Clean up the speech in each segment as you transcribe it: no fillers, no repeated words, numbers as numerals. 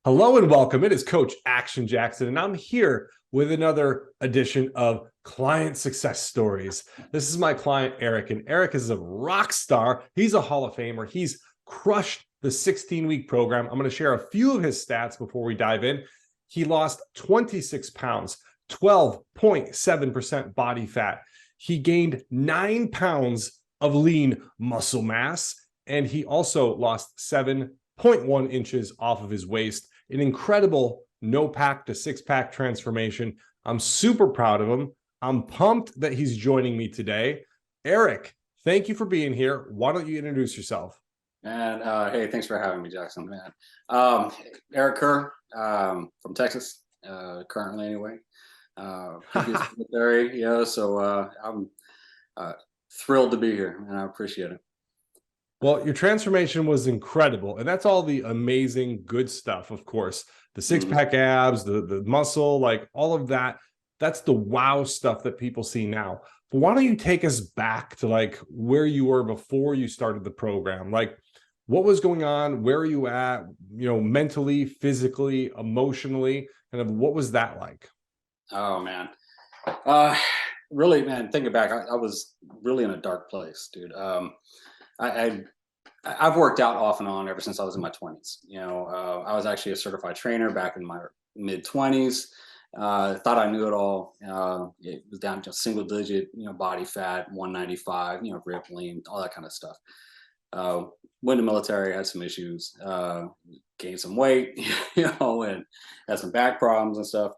Hello and welcome. It is Coach Action Jackson, and I'm here with another edition of Client Success Stories. This is my client, Eric, and Eric is a rock star. He's a Hall of Famer. He's crushed the 16-week program. I'm going to share a few of his stats before we dive in. He lost 26 pounds, 12.7% body fat. He gained 9 pounds of lean muscle mass, and he also lost 7.1 inches off of his waist. An incredible no-pack to six-pack transformation. I'm super proud of him. I'm pumped that he's joining me today. Eric, thank you for being here. Why don't you introduce yourself? And hey, thanks for having me, Jackson, man. Eric Kerr, from Texas, currently anyway. Previous military, yeah, so I'm thrilled to be here, and I appreciate it. Well, your transformation was incredible, and that's all the amazing good stuff, of course. The six-pack abs, the muscle, like all of that. That's the wow stuff that people see now. But why don't you take us back to like where you were before you started the program? Like what was going on? Where are you at, mentally, physically, emotionally, kind of what was that like? Oh man, really, man. Thinking back, I was really in a dark place, dude. I I've worked out off and on ever since I was in my 20s. I was actually a certified trainer back in my mid 20s. Thought I knew it all. It was down to single digit, body fat, 195, rip lean, all that kind of stuff. Went to military, had some issues, gained some weight, and had some back problems and stuff.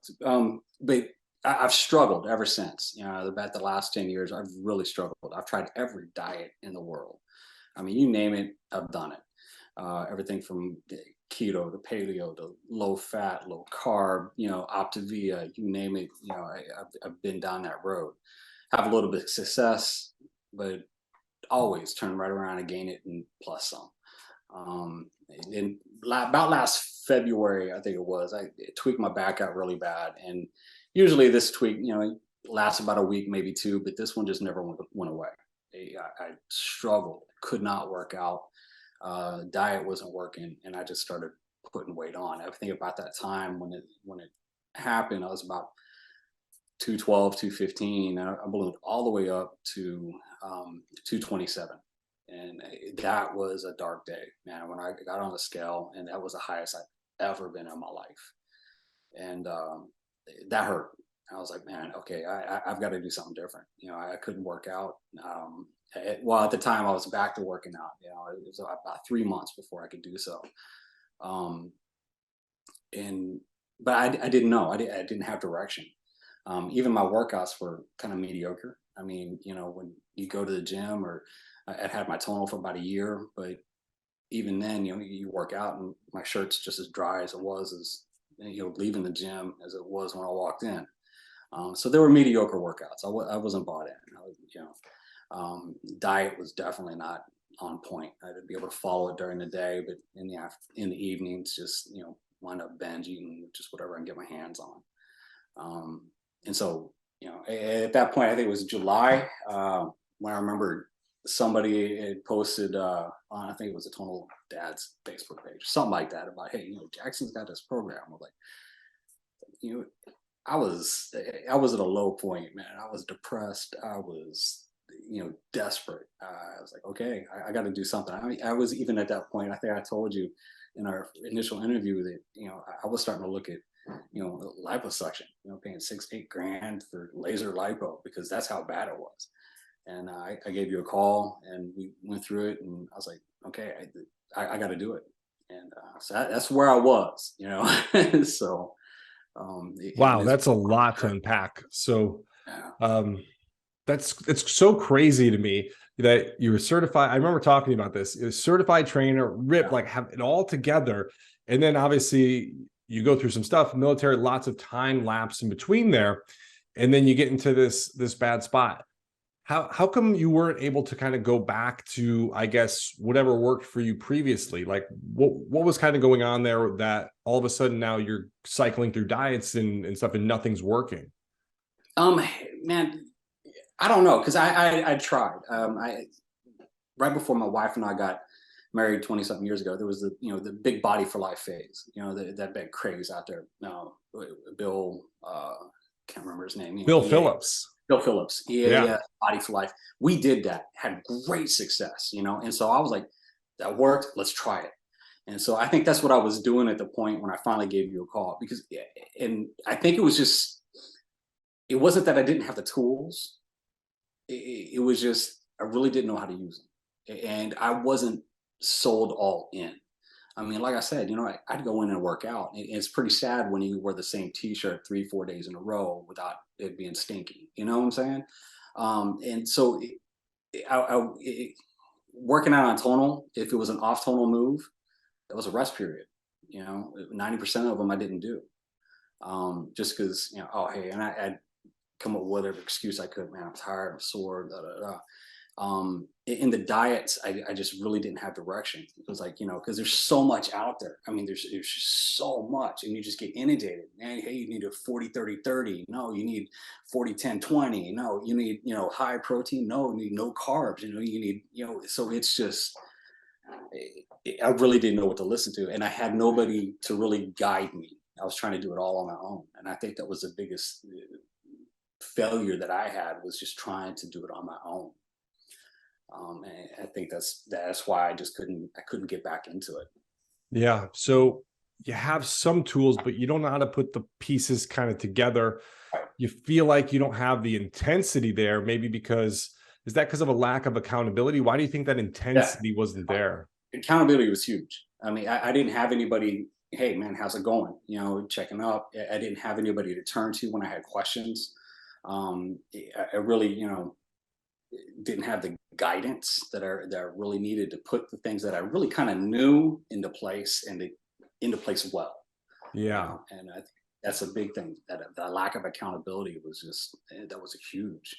But I've struggled ever since. About the last 10 years, I've really struggled. I've tried every diet in the world. I mean, you name it, I've done it. Everything from keto to paleo to low fat, low carb, Optavia, you name it. I've been down that road. Have a little bit of success, but always turn right around and gain it and plus some. And about last February, I think it was, I tweaked my back out really bad. And usually this tweak, lasts about a week, maybe two, but this one just never went away. I struggled, could not work out. Diet wasn't working, and I just started putting weight on. I think about that time when it happened, I was about 212, 215. I ballooned all the way up to 227. And that was a dark day, man, when I got on the scale, and that was the highest I've ever been in my life. And that hurt. I was like, man, okay, I've got to do something different. I couldn't work out. At the time I was back to working out, it was about 3 months before I could do so. But I didn't know, I didn't have direction. Even my workouts were kind of mediocre. I mean, when you go to the gym, or I'd had my tonal for about a year, but even then, you work out and my shirt's just as dry as it was as, leaving the gym as it was when I walked in. So there were mediocre workouts. I wasn't bought in. Diet was definitely not on point. I'd be able to follow it during the day, but in the evenings, just wind up binge eating just whatever I can get my hands on. And so at that point, I think it was July, when I remember somebody had posted on, I think it was a Tonal Dad's Facebook page, something like that, about, hey, Jackson's got this program. I'm like, I was at a low point, man. I was depressed. I was, desperate. I was like, okay, I got to do something. I was even at that point. I think I told you in our initial interview that I was starting to look at liposuction. Paying $6-8 for laser lipo, because that's how bad it was. And I gave you a call, and we went through it, and I was like, okay, I got to do it. And so that's where I was, so. Wow, that's a lot to unpack. So it's so crazy to me that you were certified. I remember talking about this. You're a certified trainer, like have it all together. And then obviously you go through some stuff, military, lots of time lapse in between there. And then you get into this bad spot. How come you weren't able to kind of go back to, I guess, whatever worked for you previously? Like what was kind of going on there that all of a sudden now you're cycling through diets and stuff and nothing's working? Man, I don't know, because I tried. right before my wife and I got married 20 something years ago, there was the, the big body for life phase, that big craze out there. Bill, can't remember his name, Bill EA, Phillips. Bill Phillips, Yeah. EA, Body for Life. We did that, had great success, and so I was like, that worked, let's try it. And so I think that's what I was doing at the point when I finally gave you a call, because, and I think it wasn't that I didn't have the tools. It was just, I really didn't know how to use them. And I wasn't sold all in. I mean, like I said, I'd go in and work out. It's pretty sad when you wear the same t-shirt 3-4 days in a row without it being stinky. You know what I'm saying? And so working out on tonal, if it was an off tonal move, that was a rest period. 90% of them I didn't do. Just because, oh, hey, and I'd come up with whatever excuse I could, man, I'm tired, I'm sore, da, da, da. In the diets, I just really didn't have direction. It was like, because there's so much out there. I mean, there's just so much, and you just get inundated. Man, hey, you need a 40-30-30. No, you need 40-10-20. No, you need, high protein. No, you need no carbs. You need, so it's just, I really didn't know what to listen to. And I had nobody to really guide me. I was trying to do it all on my own. And I think that was the biggest failure that I had, was just trying to do it on my own. And I think that's why I couldn't get back into it. Yeah. So you have some tools, but you don't know how to put the pieces kind of together. Right. You feel like you don't have the intensity there, maybe is that because of a lack of accountability? Why do you think that intensity wasn't there? Accountability was huge. I mean, I didn't have anybody, hey man, how's it going? Checking up. I didn't have anybody to turn to when I had questions. I really, didn't have the guidance that I really needed to put the things that I really kind of knew into place, and into place well. Yeah. And I think that's a big thing. That the lack of accountability was that was a huge.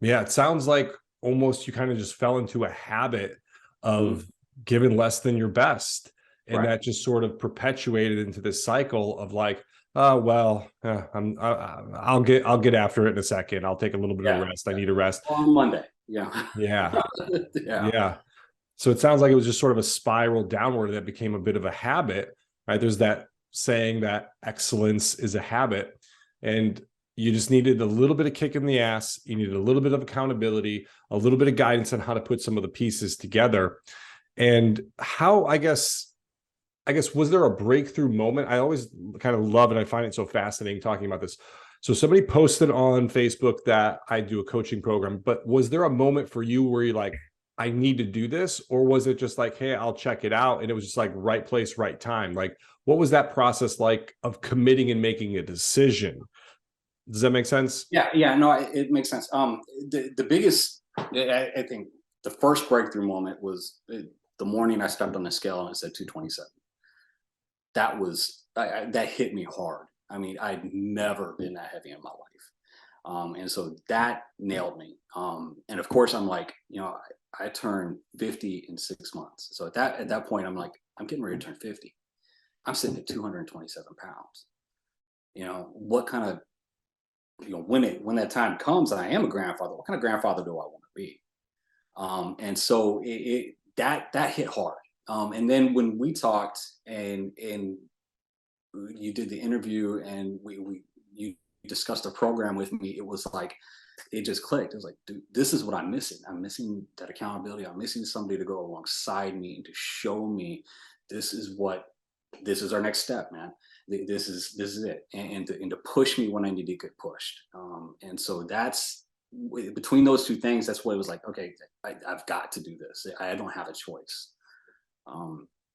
Yeah. It sounds like almost you kind of just fell into a habit of giving less than your best. And Right. that just sort of perpetuated into this cycle of like, oh, well, I'll get after it in a second. I'll take a little bit of rest. I need a rest. On Monday. Yeah. Yeah. Yeah. Yeah. So it sounds like it was just sort of a spiral downward that became a bit of a habit, right? There's that saying that excellence is a habit, and you just needed a little bit of kick in the ass. You needed a little bit of accountability, a little bit of guidance on how to put some of the pieces together. And how, I guess, was there a breakthrough moment? I always kind of love, and I find it so fascinating talking about this. So somebody posted on Facebook that I do a coaching program, but was there a moment for you where you're like, I need to do this? Or was it just like, hey, I'll check it out, and it was just like right place, right time? Like, what was that process like of committing and making a decision? Does that make sense? Yeah, no, it makes sense. The biggest, I think the first breakthrough moment was the morning I stepped on the scale and it said 227. That was, that hit me hard. I mean, I'd never been that heavy in my life. And so that nailed me. And of course I'm like, I turned 50 in 6 months. So at that point, I'm like, I'm getting ready to turn 50. I'm sitting at 227 pounds. What kind of, when that time comes and I am a grandfather, what kind of grandfather do I want to be? And so that hit hard. And then when we talked and you did the interview and you discussed the program with me, it was like, it just clicked. It was like, dude, this is what I'm missing. I'm missing that accountability. I'm missing somebody to go alongside me and to show me this is our next step, man. This is it. And to push me when I need to get pushed. And so that's, between those two things, that's what it was like, okay, I've got to do this. I don't have a choice.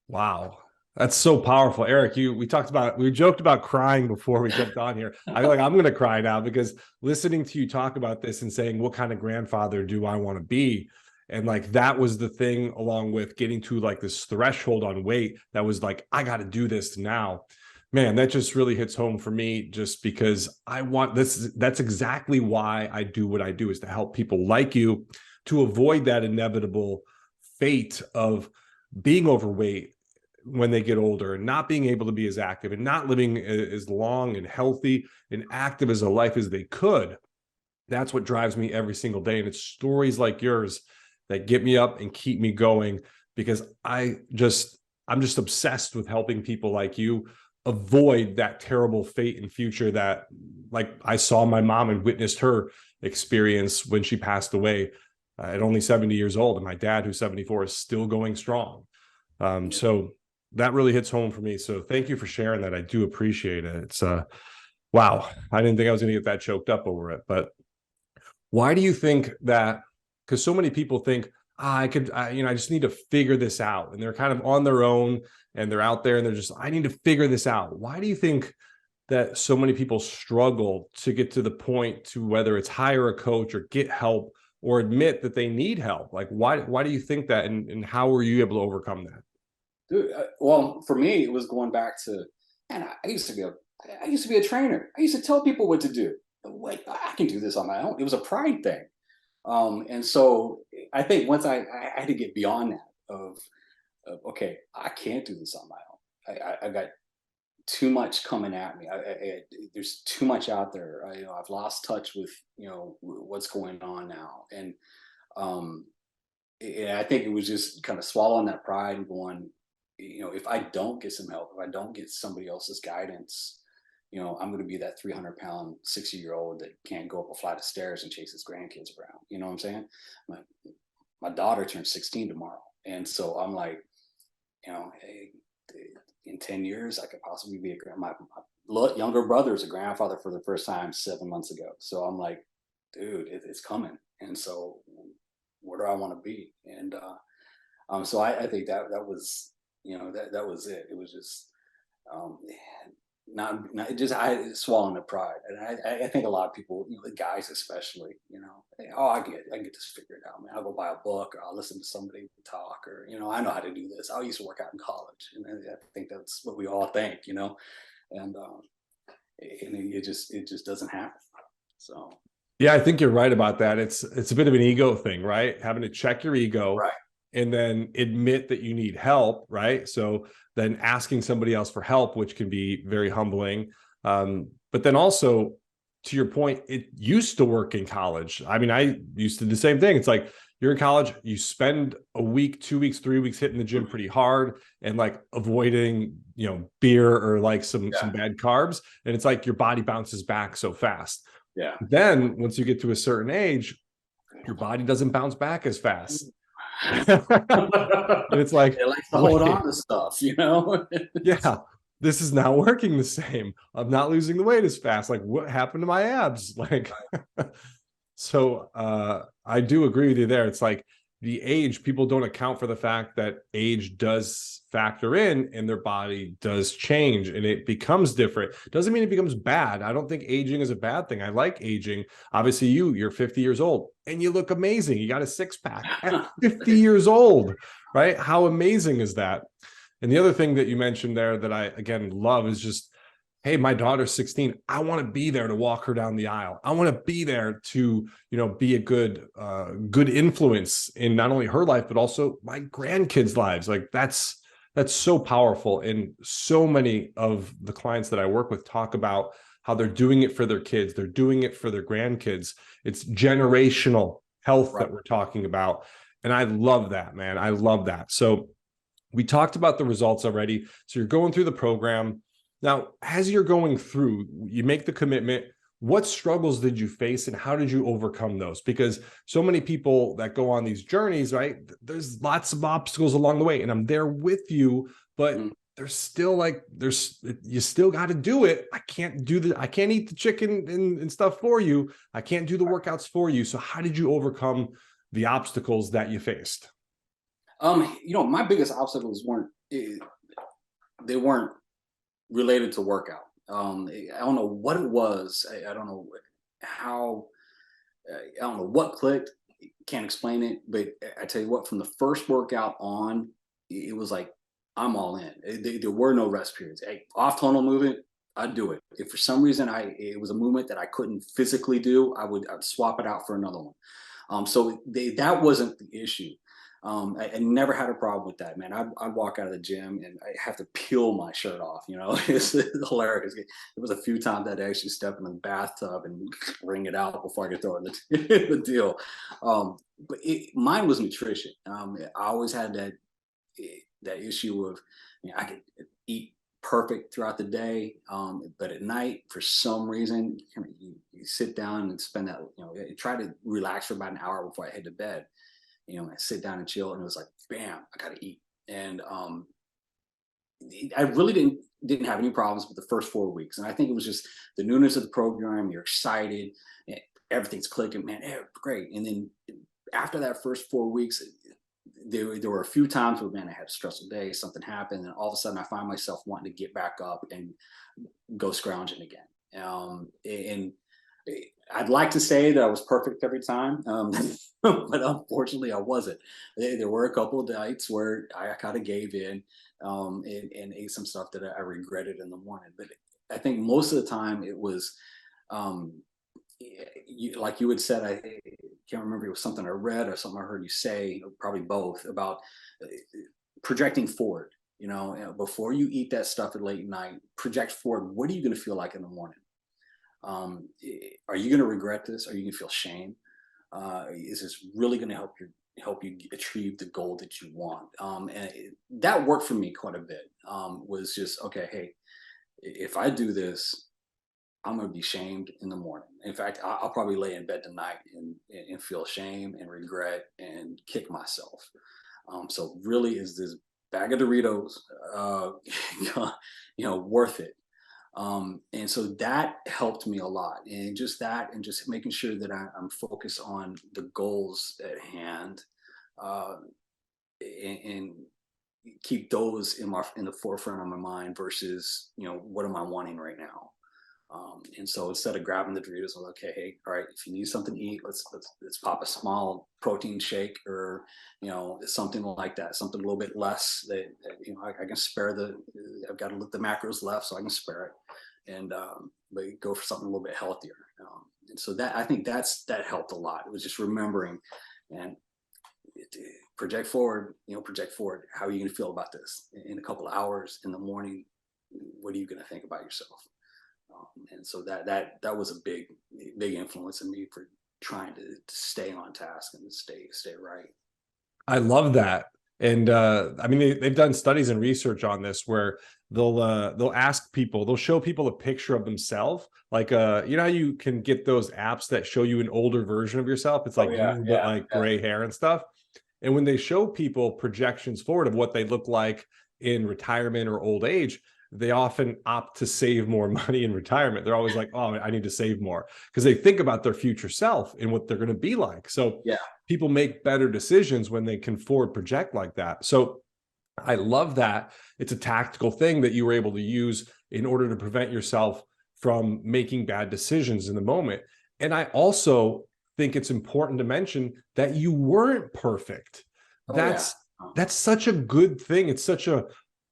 Wow. That's so powerful. Eric, we joked about crying before we jumped on here. I feel like I'm going to cry now, because listening to you talk about this and saying, what kind of grandfather do I want to be? And like, that was the thing, along with getting to like this threshold on weight, that was like, I got to do this now. Man, that just really hits home for me, just because I want this. That's exactly why I do what I do, is to help people like you to avoid that inevitable fate of being overweight when they get older, and not being able to be as active, and not living as long and healthy and active as a life as they could. That's what drives me every single day. And it's stories like yours that get me up and keep me going, because I'm just obsessed with helping people like you avoid that terrible fate in future that, like, I saw my mom and witnessed her experience when she passed away at only 70 years old, and my dad, who's 74, is still going strong. So that really hits home for me. So thank you for sharing that. I do appreciate it. It's wow, I didn't think I was going to get that choked up over it. But why do you think that? Because so many people think, I just need to figure this out, and they're kind of on their own, and they're out there, and they're just, I need to figure this out. Why do you think that so many people struggle to get to the point to whether it's hire a coach or get help or admit that they need help? Like, why do you think that, and how were you able to overcome that? Dude, well, for me, it was going back to, man, I used to be a trainer. I used to tell people what to do. Wait, I can do this on my own. It was a pride thing. And so I think once I had to get beyond that of okay, I can't do this on my own. I got too much coming at me. There's too much out there. I've lost touch with what's going on now, and um, I think it was just kind of swallowing that pride and going, if I don't get some help, if I don't get somebody else's guidance, I'm going to be that 300-pound 60-year-old that can't go up a flight of stairs and chase his grandkids around. You know what I'm saying? My daughter turns 16 tomorrow, and so I'm like, hey, in 10 years, I could possibly be my younger brother is a grandfather for the first time 7 months ago. So I'm like, dude, it's coming. And so where do I want to be? And so I think that was, that was it. It was just not just I swallowing the pride. And I think a lot of people, the guys especially, hey, oh, I get this figured out, man. I'll go buy a book, or I'll listen to somebody talk, or I know how to do this. I used to work out in college, and I think that's what we all think, and it just doesn't happen. So Yeah, I think you're right about that. It's a bit of an ego thing, right? Having to check your ego, right, and then admit that you need help, right? So then asking somebody else for help, which can be very humbling. But then also, to your point, it used to work in college. I mean, I used to do the same thing. It's like, you're in college, you spend a week, 2 weeks, 3 weeks hitting the gym pretty hard and like avoiding, beer or like some bad carbs. And it's like your body bounces back so fast. yeah. Then once you get to a certain age, your body doesn't bounce back as fast. And it's like, It likes to hold wait, on to stuff, yeah, this is not working the same. I'm not losing the weight as fast. Like, what happened to my abs? Like, so I do agree with you there. It's like the age, people don't account for the fact that age does factor in and their body does change and it becomes different. Doesn't mean it becomes bad. I don't think aging is a bad thing. I like aging. Obviously, you're 50 years old and you look amazing. You got a six-pack at 50 years old, right? How amazing is that? And the other thing that you mentioned there that I, again, love is just, hey, my daughter's 16. I want to be there to walk her down the aisle. I want to be there to, be a good influence in not only her life, but also my grandkids' lives. Like that's so powerful. And so many of the clients that I work with talk about how they're doing it for their kids. They're doing it for their grandkids. It's generational health that we're talking about. And I love that, man. I love that. So we talked about the results already. So you're going through the program. Now, as you're going through, you make the commitment. What struggles did you face and how did you overcome those? Because so many people that go on these journeys, right? There's lots of obstacles along the way and I'm there with you, but there's still you still got to do it. I can't eat the chicken and stuff for you. I can't do the workouts for you. So how did you overcome the obstacles that you faced? My biggest obstacles they weren't related to workout. I don't know what it was. I don't know how. I don't know what clicked. Can't explain it. But I tell you what, from the first workout on, it was like I'm all in. There were no rest periods. Off tonal movement, I'd do it. If for some reason it was a movement that I couldn't physically do, I'd swap it out for another one. So that wasn't the issue. I never had a problem with that, man. I'd walk out of the gym and I have to peel my shirt off. It's hilarious. It was a few times I'd actually step in the bathtub and wring it out before I could throw it in the deal. But mine was nutrition. I always had that issue of, I could eat perfect throughout the day, but at night, for some reason, you sit down and spend that, you try to relax for about an hour before I head to bed. I sit down and chill, and it was like, bam, I gotta eat. And I really didn't have any problems with the first 4 weeks, and I think it was just the newness of the program. You're excited, eh, everything's clicking, man. Great. And then after that first 4 weeks, there were a few times where, man, I had a stressful day, something happened, and all of a sudden I find myself wanting to get back up and go scrounging again. And I'd like to say that I was perfect every time, but unfortunately I wasn't. There were a couple of nights where I kind of gave in, and ate some stuff that I regretted in the morning. But I think most of the time it was, um, like you had said, I can't remember if it was something I read or something I heard you say, or probably both, about uh, projecting forward. Before you eat that stuff at late night, project forward. What are you going to feel like in the morning? Are you going to regret this? Are you going to feel shame? Is this really going to help you achieve the goal that you want? And that worked for me quite a bit. Was just, okay, hey, if I do this, I'm going to be shamed in the morning. In fact, I'll probably lay in bed tonight and feel shame and regret and kick myself. So really, is this bag of Doritos, uh, worth it? And so that helped me a lot, and just that, and just making sure that I'm focused on the goals at hand, uh, and keep those in the forefront of my mind versus, what am I wanting right now. And so instead of grabbing the Doritos, I'm like, okay, hey, all right, if you need something to eat, let's pop a small protein shake, or something like that, something a little bit less that I can spare I've got to let the macros left, so I can spare it, and but go for something a little bit healthier. And so that, I think that helped a lot. It was just remembering, and project forward. Project forward. How are you going to feel about this in a couple of hours in the morning? What are you going to think about yourself? And so that was a big influence in me for trying to stay on task and stay right. I love that. And I mean, they've done studies and research on this where they'll ask people, they'll show people a picture of themselves. Like how you can get those apps that show you an older version of yourself. It's Oh like yeah, you, but yeah, like yeah. gray hair and stuff. And when they show people projections forward of what they look like in retirement or old age, they often opt to save more money in retirement. They're always like, oh, I need to save more, because they think about their future self and what they're going to be like. So Yeah. people make better decisions when they can forward project like that. So I love that. It's a tactical thing that you were able to use in order to prevent yourself from making bad decisions in the moment. And I also think it's important to mention that you weren't perfect. Oh yeah. That's that's such a good thing. It's such a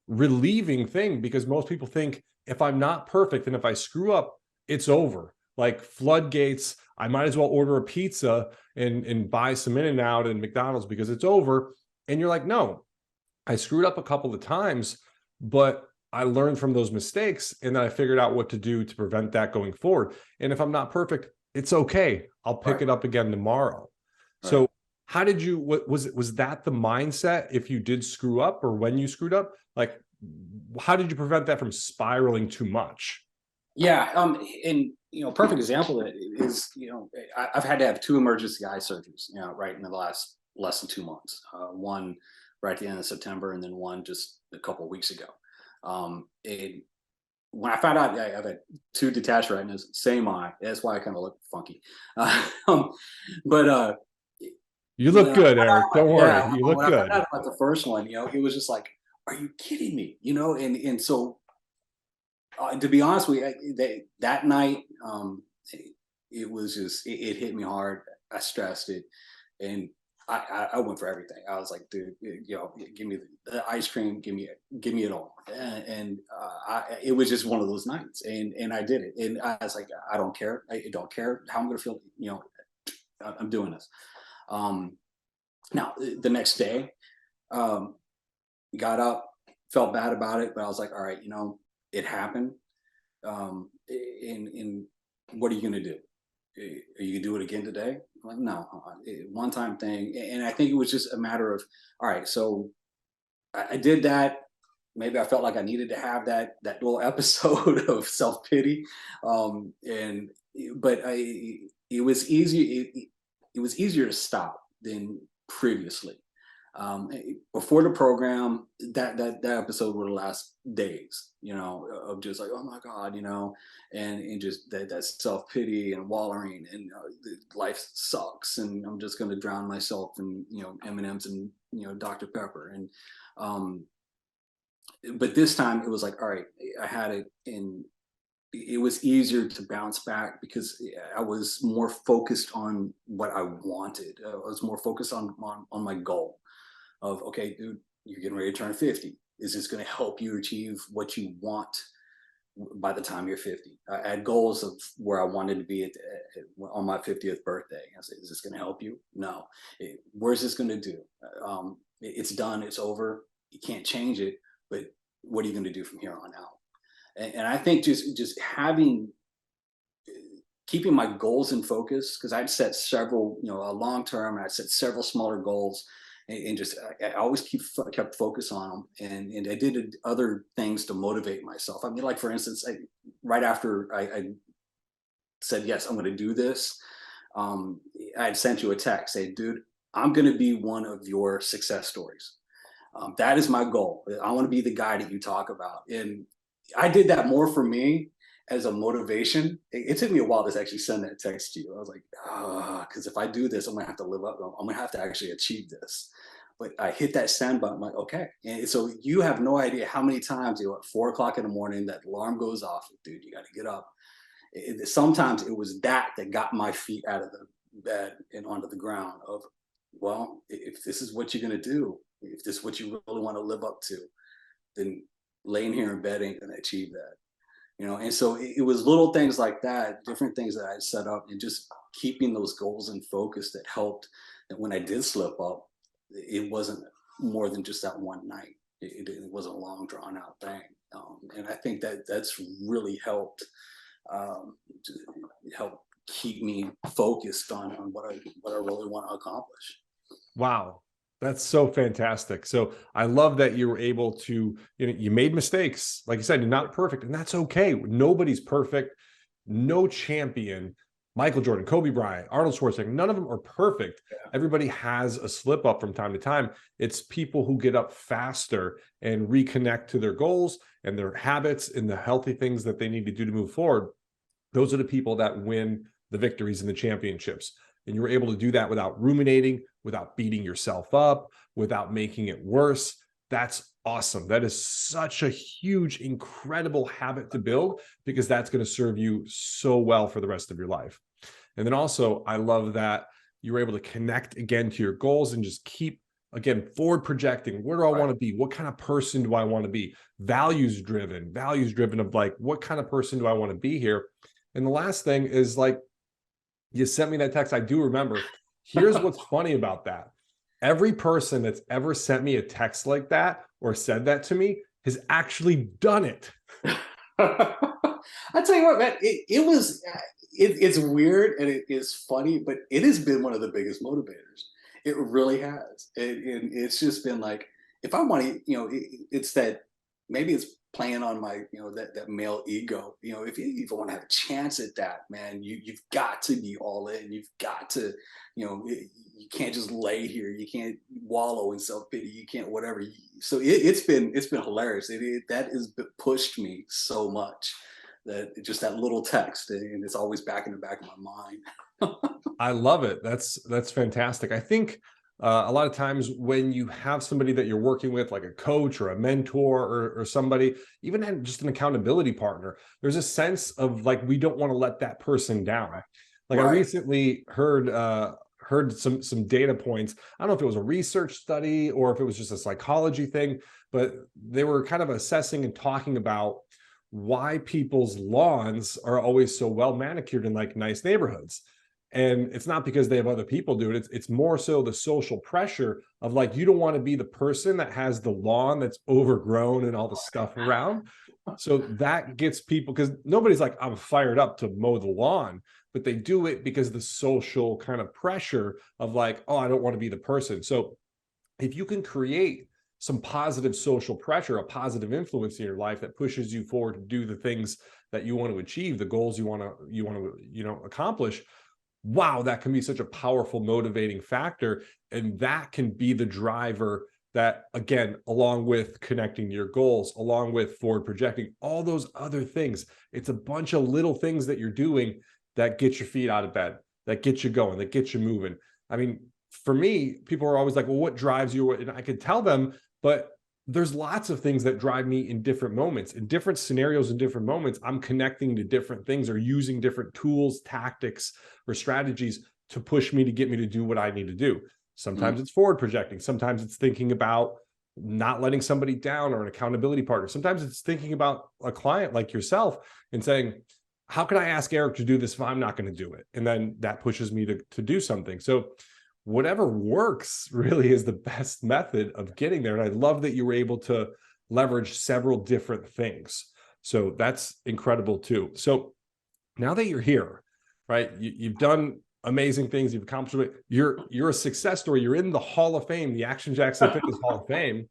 relieving thing, because most people think, if I'm not perfect and if I screw up, it's over. Like floodgates, I might as well order a pizza and buy some In-N-Out and McDonald's because it's over. And you're like, no, I screwed up a couple of times, but I learned from those mistakes, and then I figured out what to do to prevent that going forward. And if I'm not perfect, it's okay. I'll pick Right. it up again tomorrow. Right. So how did you, what was that the mindset if you did screw up, or when you screwed up? Like, how did you prevent that from spiraling too much? Yeah. And perfect example of it is, I've had to have two emergency eye surgeries, right in the last less than 2 months. One right at the end of September, and then one just a couple of weeks ago. And when I found out, I've had two detached retinas, same eye. That's why I kind of look funky. Um, but You when look I good, found out Eric. Don't worry. You look when I found good. out about the first one, it was just like, are you kidding me? And so, to be honest with you, that night, it was just, it hit me hard. I stressed it, and I went for everything. I was like, dude, give me the ice cream, give me it all. And it was just one of those nights, and I did it, and I was like, I don't care. I don't care how I'm gonna feel. I'm doing this. Um, Now, the next day, um, got up, felt bad about it, but I was like, all right, it happened. In what are you going to do? Are you gonna do it again today? I'm like, no, one time thing. And I think it was just a matter of, all right, so I did that. Maybe I felt like I needed to have that little episode of self pity, and but it was easier. It was easier to stop than previously. Before the program, that episode would last days, of just like, oh my God, and just that self pity and wallowing and life sucks, and I'm just going to drown myself in M&Ms and Dr. Pepper, and um, but this time it was like, all right, I had it, and it was easier to bounce back because I was more focused on what I wanted. I was more focused on my goal of, okay, dude, you're getting ready to turn 50. Is this going to help you achieve what you want by the time you're 50? I had goals of where I wanted to be on my 50th birthday. I said, is this going to help you? No. Where's this going to do? It's done. It's over. You can't change it. But what are you going to do from here on out? And I think just keeping my goals in focus, because I'd set several, a long term, and I set several smaller goals, and just I always kept focus on them, and I did other things to motivate myself. I mean, like for instance, right after I said yes, I'm going to do this, I had sent you a text, say, dude, I'm going to be one of your success stories. That is my goal. I want to be the guy that you talk about, and I did that more for me as a motivation. It took me a while to actually send that text to you. I was like, because if I do this, I'm gonna have to live up. I'm gonna have to actually achieve this. But I hit that send button. I'm like, okay. And so you have no idea how many times at 4 o'clock in the morning that alarm goes off. Dude, you got to get up. Sometimes it was that got my feet out of the bed and onto the ground. Of, well, if this is what you're gonna do, if this is what you really want to live up to, then laying here in bed ain't gonna achieve that. And so it was little things like that, different things that I set up, and just keeping those goals in focus that helped. That when I did slip up, it wasn't more than just that one night. It wasn't a long drawn out thing, and I think that's really helped, to help keep me focused on what I really want to accomplish. Wow. That's so fantastic. So I love that you were able to, you made mistakes. Like you said, you're not perfect, and that's okay. Nobody's perfect. No champion, Michael Jordan, Kobe Bryant, Arnold Schwarzenegger, none of them are perfect. Yeah. Everybody has a slip up from time to time. It's people who get up faster and reconnect to their goals and their habits and the healthy things that they need to do to move forward. Those are the people that win the victories and the championships. And you were able to do that without ruminating, without beating yourself up, without making it worse. That's awesome. That is such a huge, incredible habit to build, because that's going to serve you so well for the rest of your life. And then also, I love that you were able to connect again to your goals and just keep, again, forward projecting. Where do I want to be? What kind of person do I want to be? Values driven of like, what kind of person do I want to be here? And the last thing is, like, you sent me that text. I do remember. Here's what's funny about that. Every person that's ever sent me a text like that or said that to me has actually done it. I tell you what, man, it's weird and it is funny, but it has been one of the biggest motivators. It really has. And it's just been like, if I want to, it's that, maybe it's playing on my, that male ego. If you even want to have a chance at that, man, you've got to be all in. You've got to, you can't just lay here. You can't wallow in self pity. You can't whatever. So it's been hilarious. That has pushed me so much, that just that little text, and it's always back in the back of my mind. I love it. That's fantastic. I think a lot of times when you have somebody that you're working with, like a coach or a mentor or somebody, even just an accountability partner, there's a sense of like, we don't want to let that person down. Like I recently heard some data points. I don't know if it was a research study or if it was just a psychology thing, but they were kind of assessing and talking about why people's lawns are always so well manicured in like nice neighborhoods. And it's not because they have other people do it. It's more so the social pressure of like, you don't want to be the person that has the lawn that's overgrown and all the stuff around. So that gets people, because nobody's like, I'm fired up to mow the lawn, but they do it because the social kind of pressure of like, oh, I don't want to be the person. So if you can create some positive social pressure, a positive influence in your life that pushes you forward to do the things that you want to achieve, the goals you want to accomplish, wow, that can be such a powerful motivating factor. And that can be the driver that, again, along with connecting to your goals, along with forward projecting, all those other things, it's a bunch of little things that you're doing that get your feet out of bed, that get you going, that get you moving. I mean, for me, people are always like, well, what drives you? And I could tell them, but there's lots of things that drive me in different moments, in different scenarios, in different moments. I'm connecting to different things or using different tools, tactics, or strategies to push me to get me to do what I need to do. Sometimes it's forward projecting. Sometimes it's thinking about not letting somebody down or an accountability partner. Sometimes it's thinking about a client like yourself and saying, how can I ask Eric to do this if I'm not going to do it? And then that pushes me to do something. So whatever works really is the best method of getting there. And I love that you were able to leverage several different things. So that's incredible too. So now that you're here, right, you've done amazing things, you've accomplished it, you're a success story, you're in the Hall of Fame, the Action Jackson Fitness Hall of Fame.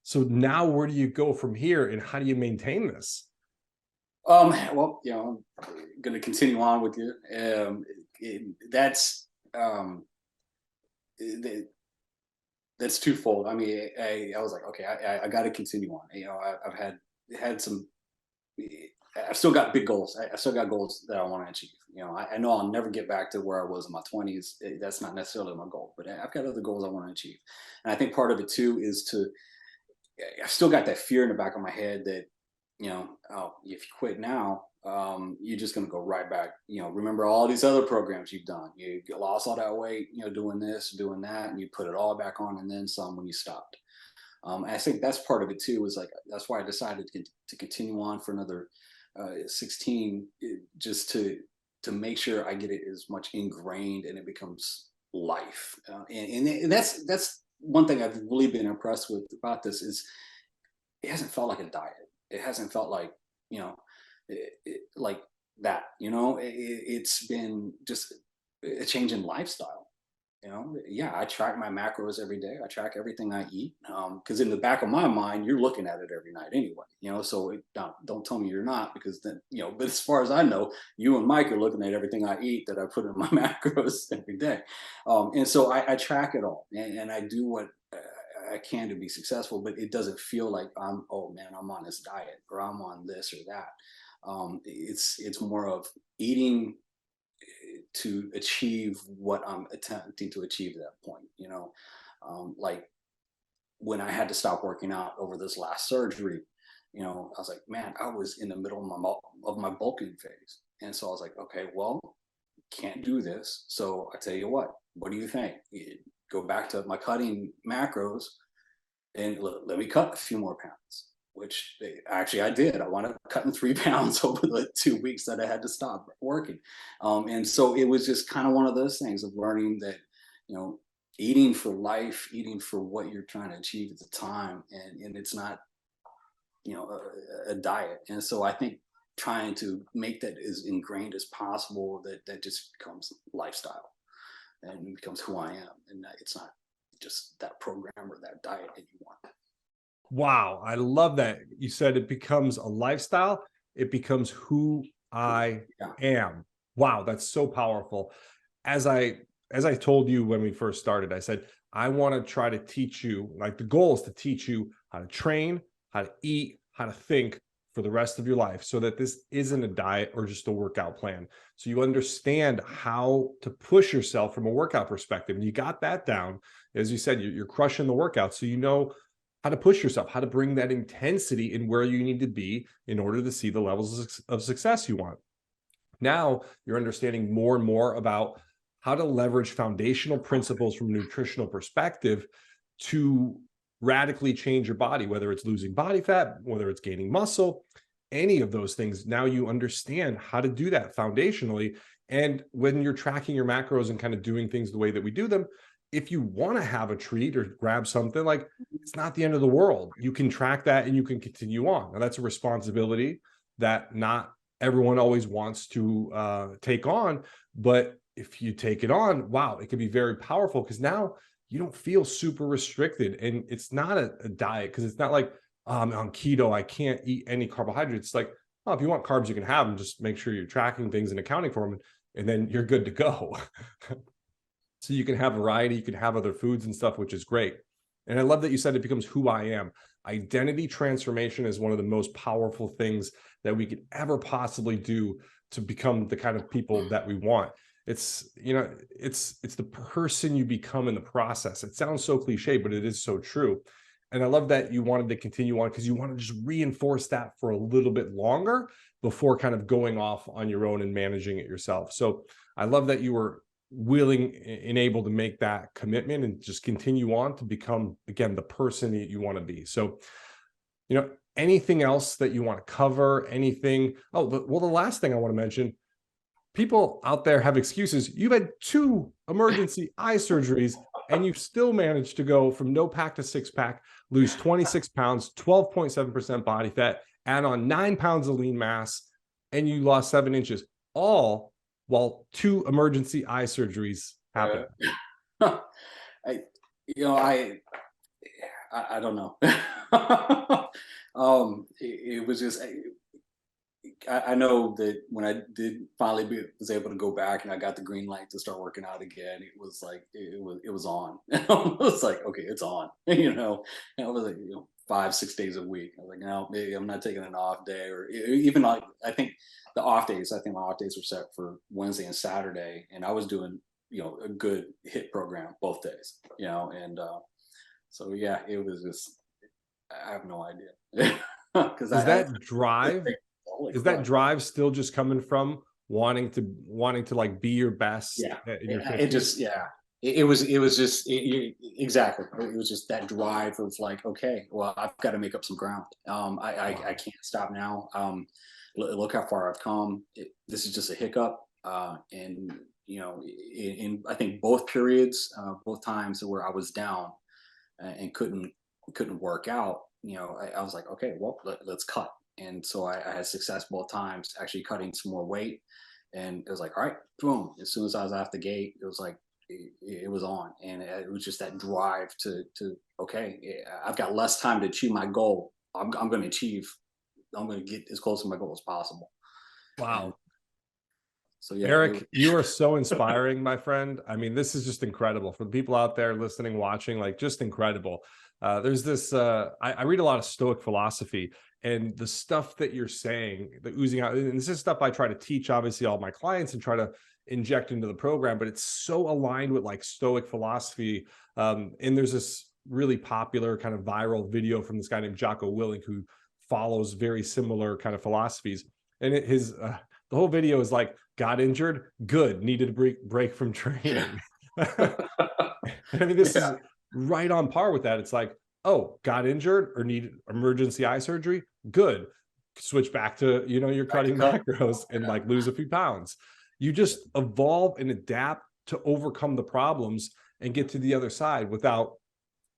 So now where do you go from here and how do you maintain this? Well, I'm going to continue on with you. Th- that's twofold. I mean, I was like, okay, I got to continue on. I've had some. I've still got big goals. I still got goals that I want to achieve. I know I'll never get back to where I was in my 20s. That's not necessarily my goal, but I've got other goals I want to achieve. And I think part of it too is I've still got that fear in the back of my head that, oh, if you quit now, you're just going to go right back. Remember all these other programs you've done. You lost all that weight, doing this, doing that, and you put it all back on and then some when you stopped. I think that's part of it too. Is like that's why I decided to continue on for another 16, just to make sure I get it as much ingrained and it becomes life. And that's one thing I've really been impressed with about this is it hasn't felt like a diet. It hasn't felt like like that. It's been just a change in lifestyle. Yeah, I track my macros every day. I track everything I eat because in the back of my mind, you're looking at it every night anyway. So don't tell me you're not because then But as far as I know, you and Mike are looking at everything I eat that I put in my macros every day, and so I track it all and I do what I can to be successful. But it doesn't feel like I'm on this diet or I'm on this or that. It's more of eating to achieve what I'm attempting to achieve at that point. Like when I had to stop working out over this last surgery, I was like, man, I was in the middle of my bulking phase. And so I was like, okay, well, can't do this. So I tell you what do you think? Go back to my cutting macros and let me cut a few more pounds, which actually I did. I wound up cutting 3 pounds over the 2 weeks that I had to stop working. And so it was just kind of one of those things of learning that, eating for life, eating for what you're trying to achieve at the time. And it's not, a diet. And so I think trying to make that as ingrained as possible, that just becomes lifestyle and it becomes who I am. And it's not just that program or that diet anymore. Wow, I love that. You said it becomes a lifestyle. It becomes who I am. Wow, that's so powerful. As I told you when we first started, I said, I want to try to teach you, like the goal is to teach you how to train, how to eat, how to think for the rest of your life so that this isn't a diet or just a workout plan. So you understand how to push yourself from a workout perspective. And you got that down. As you said, you're crushing the workout. So you know how to push yourself, how to bring that intensity in where you need to be in order to see the levels of success you want. Now you're understanding more and more about how to leverage foundational principles from a nutritional perspective to radically change your body, whether it's losing body fat, whether it's gaining muscle, any of those things. Now you understand how to do that foundationally And when you're tracking your macros and kind of doing things the way that we do them, if you want to have a treat or grab something, like, it's not the end of the world. You can track that and you can continue on. Now, that's a responsibility that not everyone always wants to take on. But if you take it on, wow, it can be very powerful, because now you don't feel super restricted. And it's not a diet, because it's not like, oh, I'm on keto, I can't eat any carbohydrates. It's like, oh, if you want carbs, you can have them. Just make sure you're tracking things and accounting for them, and then you're good to go. So you can have variety, you can have other foods and stuff, which is great. And I love that you said it becomes who I am. Identity transformation is one of the most powerful things that we could ever possibly do to become the kind of people that we want. It's, it's the person you become in the process. It sounds so cliche, but it is so true. And I love that you wanted to continue on, because you want to just reinforce that for a little bit longer before kind of going off on your own and managing it yourself. So I love that you were willing and able to make that commitment and just continue on to become, again, the person that you want to be. So, anything else that you want to cover? Anything? Oh, well, the last thing I want to mention, people out there have excuses. You've had 2 emergency eye surgeries, and you've still managed to go from no pack to 6 pack, lose 26 pounds, 12.7% body fat, add on 9 pounds of lean mass, and you lost 7 inches, all while 2 emergency eye surgeries happened. I, I don't know. It was just, I know that when I did finally was able to go back and I got the green light to start working out again, it was like, it was on. I was like, okay, it's on, and I was like, 5-6 days a week. I was like, no, maybe I'm not taking an off day, or even like, I think my off days were set for Wednesday and Saturday, and I was doing, a good hit program both days, and so yeah, it was just, I have no idea. Because Is that drive? Is that drive still just coming from wanting to like be your best? Yeah, In your it 50s? just, yeah, it was just, exactly, it was just that drive of like, okay, well, I've got to make up some ground. I can't stop now. Look how far I've come. This is just a hiccup, and in I think both periods, both times where I was down, and couldn't work out, I was like, okay, well, let's cut. And so I had success both times, actually cutting some more weight. And it was like, all right, boom. As soon as I was off the gate, it was like, it was on. And it was just that drive to okay, I've got less time to achieve my goal. I'm going to achieve, I'm going to get as close to my goal as possible. And Wow. so, yeah, Eric, you are so inspiring, my friend. I mean, this is just incredible for the people out there listening, watching, like, just incredible. There's this, I read a lot of Stoic philosophy, and the stuff that you're saying, the oozing out, and this is stuff I try to teach, obviously, all my clients and try to inject into the program, but it's so aligned with like Stoic philosophy. And there's this really popular kind of viral video from this guy named Jocko Willink, who follows very similar kind of philosophies. And the whole video is like, got injured, good, needed a break from training. And I mean, this is yeah, right on par with that. It's like, oh, got injured or need emergency eye surgery, good, switch back to, you're back to cutting cut. macros and Yeah, like lose a few pounds. You just evolve and adapt to overcome the problems and get to the other side without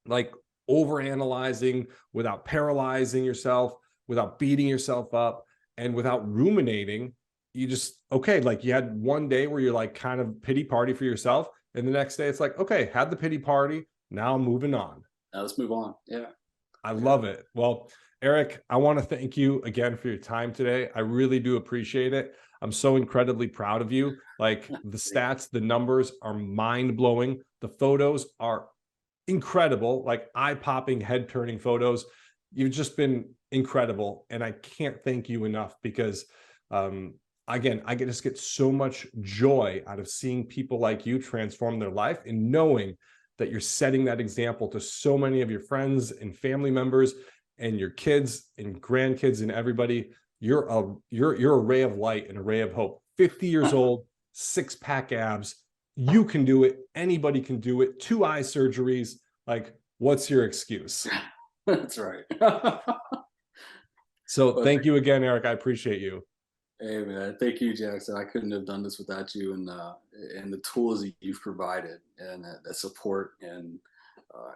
like overanalyzing, without paralyzing yourself, without beating yourself up, and without ruminating. You just, okay, like you had one day where you're like kind of pity party for yourself, and the next day it's like, okay, had the pity party, now I'm moving on. now let's move on. Yeah, I yeah. love it. Well, Eric, I want to thank you again for your time today. I really do appreciate it. I'm so incredibly proud of you. Like, the stats, the numbers are mind blowing. The photos are incredible, like eye-popping, head-turning photos. You've just been incredible, and I can't thank you enough, because again, just get so much joy out of seeing people like you transform their life, and knowing that you're setting that example to so many of your friends and family members and your kids and grandkids and everybody. You're a ray of light and a ray of hope. 50 years old, 6-pack abs. You can do it. Anybody can do it. 2 eye surgeries. Like, what's your excuse? That's right. So Well, thank you again, Eric. I appreciate you. Hey man, thank you, Jackson. I couldn't have done this without you and the tools that you've provided and the support and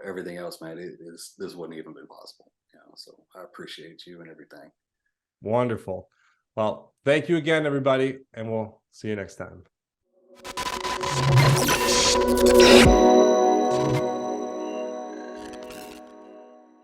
everything else, man. This wouldn't even been possible. So I appreciate you and everything. Wonderful. Well, thank you again, everybody, and we'll see you next time.